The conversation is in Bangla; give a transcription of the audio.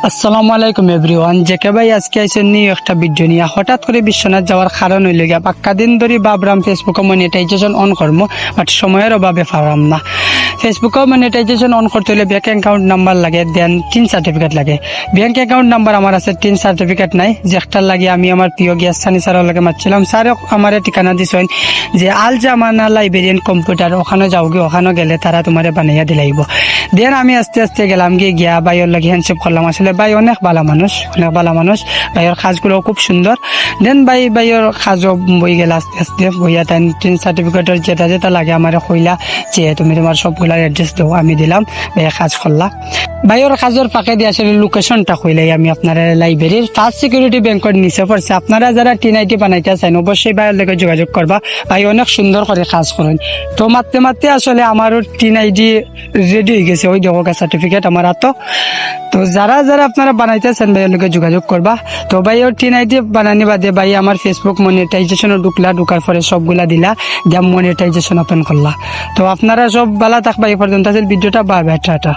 আসসালামু আলাইকুম এভরিওয়ান। জেকে ভাই আজকে আইসেন নিয়ে একটা ভিডিও নিয়ে। হঠাৎ করে বিশ্বনাথ যাওয়ার কারণ হইল গিয়া পাক্কা দিন ধরে ভাবলাম ফেসবুকে মনিটাইজেশন অন করবো, বাট সময়ের অভাবে পারলাম না। ফেসবুকে মনিটাইজেশন অন করতে হলে ব্যাংক অ্যাকাউন্ট নাম্বার লাগে, দেন 3 সার্টিফিকেট লাগে। ব্যাংক অ্যাকাউন্ট নাম্বার আমার আছে, 3 সার্টিফিকেট নাই। যে একটা লাগে আমি আমার প্রিয় গিয়াস সানি স্যারের লাগে মারছিলাম। স্যার আমার ঠিকানা দিছেন যে আল জামানা লাইব্রেরিয়ান কম্পিউটার, ওখানে যাও গিয়ে ওখানে গেলে তারা তোমার বানাইয়া দিলাইব। দেন আমি আস্তে আস্তে গেলাম গিয়া ভাইয়ের লাগে হ্যান্ডশেক করলাম। আসলে ভাই অনেক ভালো মানুষ, অনেক ভালো মানুষ। ভাইয়ের কাজগুলো খুব সুন্দর। দেন ভাইয়ের কাজও বই গেল আস্তে আস্তে বইয়া। তাই 3 সার্টিফিকেটের যেটা যেটা লাগে আমার কইলা যে তুমি তোমার সবগুলার অ্যাড্রেস দাও, আমি দিলাম। ভাইয়া কাজ করলা। ভাইয়ের কাজের ফাঁকে দিয়ে আসলে লোকেশনটা কইলাই আমি আপনারা লাইব্রেরির ফার্স্ট সিকিউরিটি ব্যাংকের নিচে পড়ছে। আপনারা যারা টিন বানাইতে চান অবশ্যই ভাইয়ের লগে যোগাযোগ করবা। ভাই অনেক সুন্দর করে কাজ করেন। তো মারতে মারতে আসলে আমারও টিন রেডি হয়ে গেছে। ওই দেখো সার্টিফিকেট আমার হাতে। তো যারা যারা আপনারা বানাইতেছেন ভাইয়ের লগে যোগাযোগ করবা। তো ভাইয়ের টিন বানানি বাদে ভাই আমার ফেসবুক মনিটাইজেশনও ঢুকার পরে সবগুলা দিলা, দিয়া মনিটাইজেশন ওপেন করলা। তো আপনারা সব ভালো থাকবা। এই পর্যন্ত ভিডিওটা বা ব্যাটাটা।